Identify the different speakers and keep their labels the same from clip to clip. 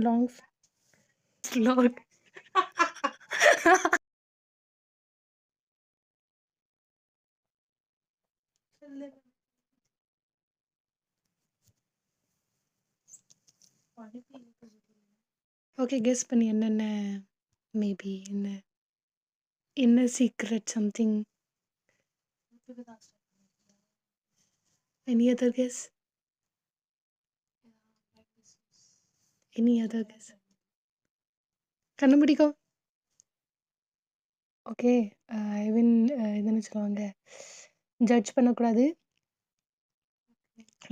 Speaker 1: long vlog. Okay, guess பண்ணி என்னென்ன maybe என்ன secret something. Any other guess? Any other guess? கண்டுபிடிக்கோ. Okay, ஐவின் இதுன்னு சொல்லுவாங்க, ஜட்ஜ் பண்ணக்கூடாது,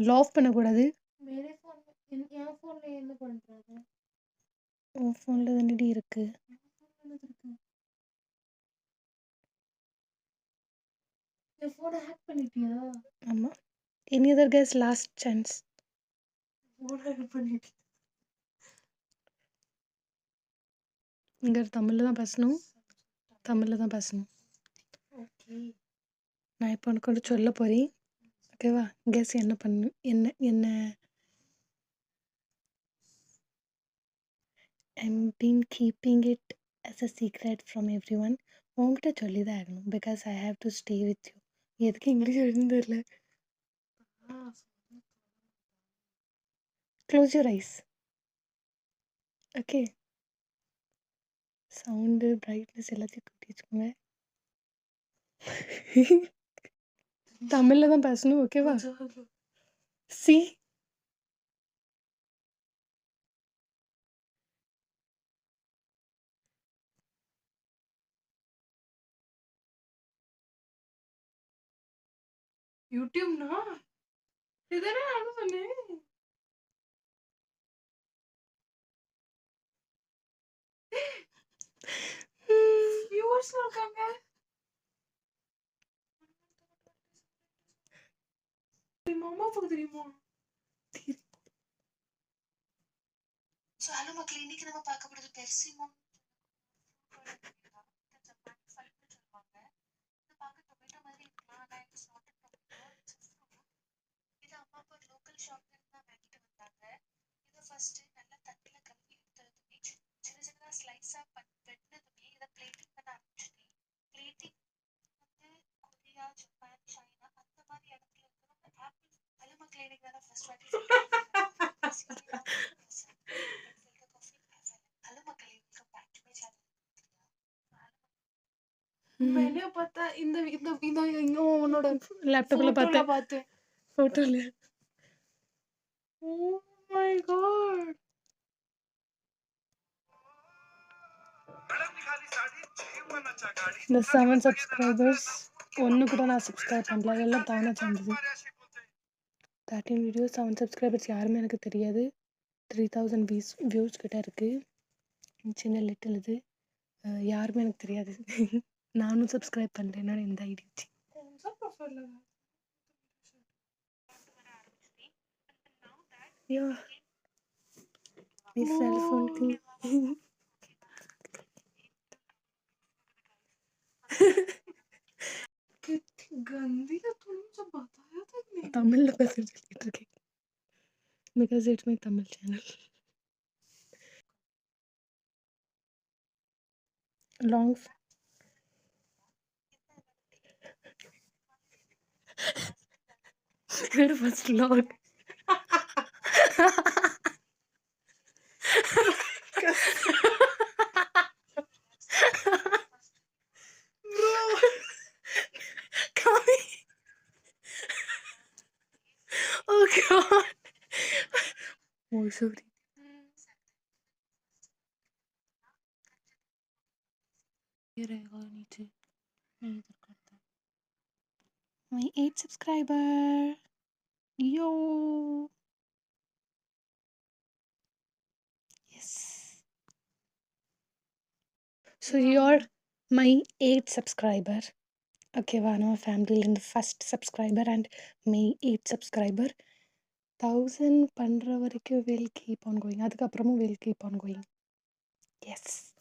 Speaker 1: லாஃப் பண்ணக்கூடாது. உன் ஃபோனில் தானடி இருக்கு. ஆமாம். Any other guess? Last chance. இங்கே தமிழில் தான் பேசணும், தமிழில் தான் பேசணும். நான் இப்போ உனக்கு ஒன்று சொல்ல போகிறேன், ஓகேவா? கெஸ் என்ன பண்ணு, என்ன என்ன I'm been keeping it as a secret from everyone. உன்கிட்ட சொல்லி தான் ஆகணும், because I have to stay with you. எதுக்கு இங்கிலீஷ் எழுதுன்னு தெரியல. Close your eyes. Okay, sound brightness எல்லாத்தையும் கூட்டி வச்சுக்கோங்க. தமிழில் தான் பேசணும், ஓகேவா? சி யூடியூப்னா இதுதானே நானும் சொன்னேன். வியூவர்ஸ் இருக்காங்க. தெரியுமா தெரியுமா? ஸோ ஹலோ மக்கள், இன்னைக்கு நம்ம பார்க்க போகிறது பெர்சிமோன். சொல்லுவாங்க, இது பார்க்க டொமேட்டோ மாதிரி இருக்கலாம், ஆனால் it's not a tomato, it's a fruit. இது அம்மா அப்பா ஒரு லோக்கல் ஷாப்ல இருந்து தான் வாங்கிட்டு வந்தாங்க. இதை ஃபர்ஸ்ட் நல்லா தட்டில கழுவி எடுத்துறதுமே சின்ன சின்னதாக ஸ்லைஸாக வெட்டினதுமே இதை பிளேட்டிங் பண்ண ஆரம்பிச்சிட்டேன். பிளேட்டிங் வந்து கொரியா, ஜப்பான், சைனா அந்த மாதிரி இடத்துல இருக்கிற ஆப்பிள். ஹலோ மக்கள், இன்னைக்கு தான் ஃபர்ஸ்ட் வாட்டி ஹலோ மக்கள், welcome back to my channel. Menu பார்த்தா இந்த இந்த இந்த இன்னும் உன்னோட லேப்டாப்ல பார்த்தேன் ஃபோட்டோல. Oh my God. இந்த 7 சப்ஸ்கிரைபர்ஸ் ஒன்று கூட நான் சப்ஸ்கிரைப் பண்ணல, எல்லாம் தானே சேர்ந்தது. 13 வீடியோஸ், 7 சப்ஸ்கிரைபர்ஸ் யாருமே எனக்கு தெரியாது. 3000 வியூஸ் கிட்ட இருக்குது. சின்ன லிட்டில் இது யாருமே எனக்கு தெரியாது. நானும் சப்ஸ்கிரைப் பண்ணுறேன், என்னோட இந்த ஐடி வச்சு. ஐயோ, मेरी सेलफोन थी. कितनी गंदी है, तुमने सब बताया था कि नहीं? तमिल में पैसे चलिए ठीक है, because it's my Tamil channel. Long first vlog. Oh god. Oh sorry. ये रहेगा नीचे नहीं इधर करता. My 8 subscriber. Yo. Yes. So you're my 8 subscriber. Okay, one of family in the first subscriber and my 8 subscriber. 1000 பண்ற வரைக்கும் will keep on going. அதுக்கப்புறமும் will keep on going. Yes.